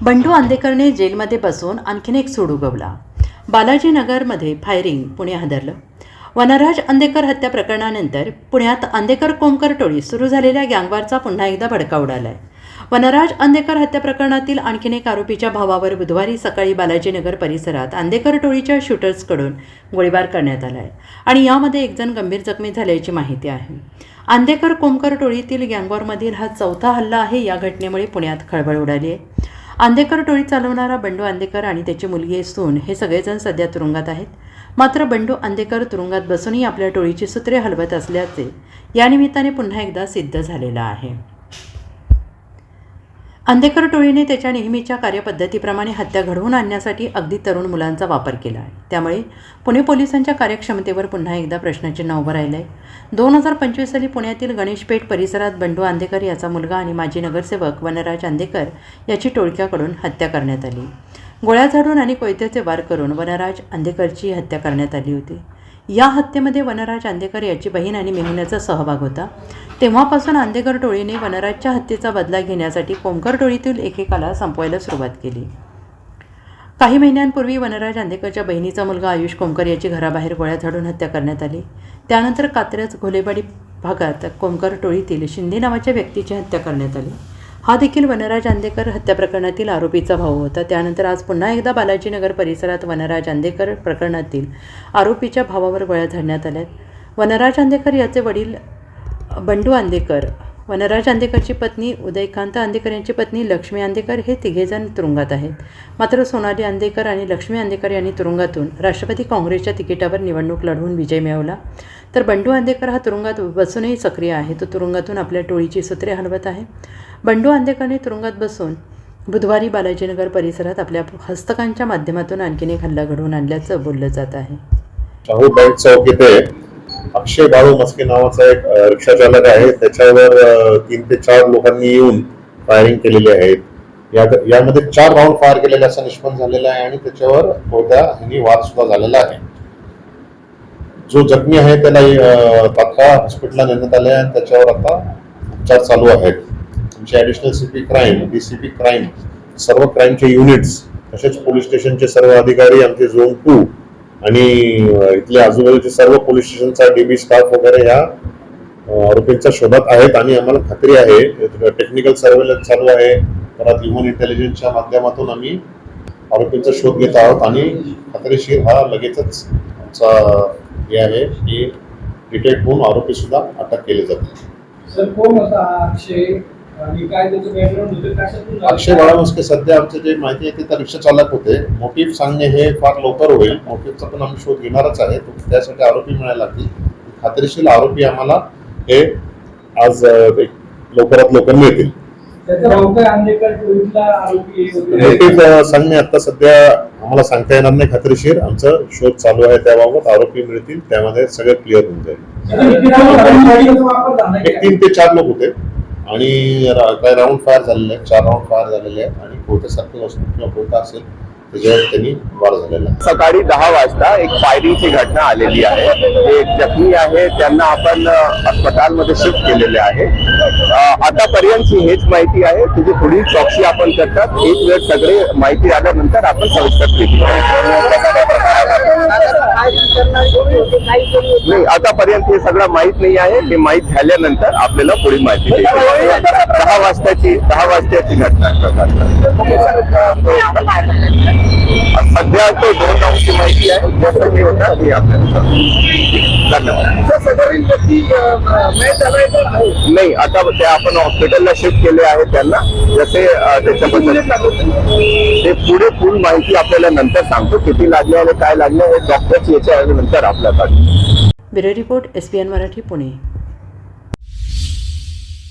बंडू आंदेकरने जेलमध्ये बसून आणखीन एक सूड उगवला. बालाजीनगरमध्ये फायरिंग, पुणे हादरलं. वनराज आंदेकर हत्या प्रकरणानंतर पुण्यात आंदेकर कोमकर टोळी सुरू झालेल्या गँगवॉरचा पुन्हा एकदा भडका उडालाय. वनराज आंदेकर हत्या प्रकरणातील आणखीन एक आरोपीच्या भावावर बुधवारी सकाळी बालाजीनगर परिसरात आंदेकर टोळीच्या शूटर्सकडून गोळीबार करण्यात आला आहे आणि यामध्ये एक जण गंभीर जखमी झाल्याची माहिती आहे. आंदेकर कोमकर टोळीतील गँगवॉरमधील हा चौथा हल्ला आहे. या घटनेमुळे पुण्यात खळबळ उडाली आहे. आंदेकर टोळी चालवणारा बंडू आंदेकर आणि त्याची मुलगी सून हे सगळेजण सध्या तुरुंगात आहेत. मात्र बंडू आंदेकर तुरुंगात बसूनही आपल्या टोळीची सूत्रे हलवत असल्याचे या निमित्ताने पुन्हा एकदा सिद्ध झालेलं आहे. आंदेकर टोळीने त्याच्या नेहमीच्या कार्यपद्धतीप्रमाणे हत्या घडवून आणण्यासाठी अगदी तरुण मुलांचा वापर केला आहे. त्यामुळे पुणे पोलिसांच्या कार्यक्षमतेवर पुन्हा एकदा प्रश्नचिन्ह उभं राहिलं आहे. 2025 साली पुण्यातील गणेशपेठ परिसरात बंडू आंदेकर याचा मुलगा आणि माजी नगरसेवक वनराज आंदेकर याची टोळक्याकडून हत्या करण्यात आली. गोळ्या झाडून आणि कोयत्याचे वार करून वनराज आंदेकरची हत्या करण्यात आली होती. या हत्येमध्ये वनराज आंदेकर याची बहीण आणि मेहुण्याचा सहभाग होता. तेव्हापासून आंदेकर टोळीने वनराजच्या हत्येचा बदला घेण्यासाठी कोमकर टोळीतील एकेकाला संपवायला सुरुवात केली. काही महिन्यांपूर्वी वनराज आंदेकरच्या बहिणीचा मुलगा आयुष कोमकर याची घराबाहेर गोळ्या झाडून हत्या करण्यात आली. त्यानंतर कात्रज घोलेवाडी भागात कोमकर टोळीतील शिंदे नावाच्या व्यक्तीची हत्या करण्यात आली. हा देखील वनराज आंदेकर हत्या प्रकरणातील आरोपीचा भाऊ होता. त्यानंतर आज पुन्हा एकदा बालाजीनगर परिसरात वनराज आंदेकर प्रकरणातील आरोपीच्या भावावर गोळ्या झाडण्यात आल्यात. वनराज आंदेकर याचे वडील बंडू आंदेकर, वनराज आंदेकरची पत्नी उदयकांत आंदेकर यांची पत्नी लक्ष्मी आंदेकर हे तिघेजण तुरुंगात आहेत. मात्र सोनाली आंदेकर आणि लक्ष्मी आंदेकर यांनी तुरुंगातून राष्ट्रवादी काँग्रेसच्या तिकिटावर निवडणूक लढवून विजय मिळवला. तर बंडू आंदेकर हा तुरुंगात बसूनही सक्रिय आहे. तो तुरुंगातून आपल्या टोळीची सूत्रे हलवत आहे. बंडू आंदेकरने तुरुंगात बसून बुधवारी बालाजीनगर परिसरात आपल्या हस्तकांच्या माध्यमातून आणखीन एक हल्ला घडवून आणल्याचं बोललं जात आहे. शाहू बँक चौक येथे अक्षय बाळू मस्के नावाचा एक रिक्षा चालक आहे. त्याच्यावर 3 ते 4 लोकांनी येऊन फायरिंग केलेली आहे. यामध्ये 4 राऊंड फायर केलेले असं निष्पन्न झालेलं आहे आणि त्याच्यावर कोणत्याही वाद सुद्धा झालेला आहे. जो जखमी आहे त्याला तात्काळ हॉस्पिटलला नेण्यात आले आहे. त्याच्यावर आता उपचार चालू आहेत. आमचे additional CP crime, DCP crime, सर्व क्राईमचे युनिट्स तसेच पोलीस स्टेशनचे सर्व अधिकारी, आमचे झोन 2 आणि इथले आजूबाजूचे सर्व पोलीस स्टेशनचा डीबी स्टाफ वगैरे या आरोपींच्या शोधात आहेत आणि आम्हाला खात्री आहे टेक्निकल सर्वेलन्स चालू आहे. परत ह्युमन इंटेलिजन्सच्या माध्यमातून आम्ही आरोपींचा शोध घेत आहोत आणि खात्रीशीर हा लगेचच आमचा हे आहे की डिटेक्ट होऊन आरोपी सुद्धा अटक केले जातील. सर, कोण होता अक्षय आणि काय त्याचं बॅकग्राऊंड होतं, कशातून? अक्षय बाळू मस्के सध्या आमचे जे माहिती आहे ते रिक्षा चालक होते. मोटिव्ह सांगणे हे फार लवकर होईल. मोटिव्हचा पण आम्ही शोध घेणारच आहे. त्यासाठी आरोपी मिळायला लागतील. खात्रीशीर आरोपी आम्हाला हे आज लवकरात लवकर मिळतील. मोटिव्ह सांगणे आता सध्या आम्हाला सांगता येणार नाही. खात्रीशीर आमचं शोध चालू आहे. त्याबाबत आरोपी मिळतील. त्यामध्ये सगळं क्लिअर होऊन जाईल. 3 ते 4 लोक होते आणि काही राऊंड फायर झालेले आहेत. 4 राऊंड फायर झालेले आहेत आणि कोणत्यासारखी वस्तू किंवा कोणता असेल त्याच्यावर त्यांनी वार झालेला आहे. सकाळी 10 वाजता एक फायरिंगची घटना आलेली आहे. एक जखमी आहे, त्यांना आपण अस्पतालमध्ये शिफ्ट केलेले आहे. आतापर्यंतची हेच माहिती आहे. तुझी पुढील चौकशी आपण करतात. एक वेळ सगळे माहिती आल्यानंतर आपण सविस्तर केली. नाही, आतापर्यंत हे सगळं माहित नाही आहे. हे माहित झाल्यानंतर आपल्याला पुढील माहिती देईल. 10 वाजताची घटना. सध्या तो 2 राऊंडची माहिती आहे. जसं हे होतं हे आपल्याला नाही. आता ते आपण हॉस्पिटलला शिफ्ट केले आहे त्यांना. जसे त्याच्याबद्दल ते पुढे फुल माहिती आपल्याला नंतर सांगतो. किती लागले आणि काय लागले हे डॉक्टर्स याच्या नंतर आपल्याला. Bureau report, SBN Marathi, Pune.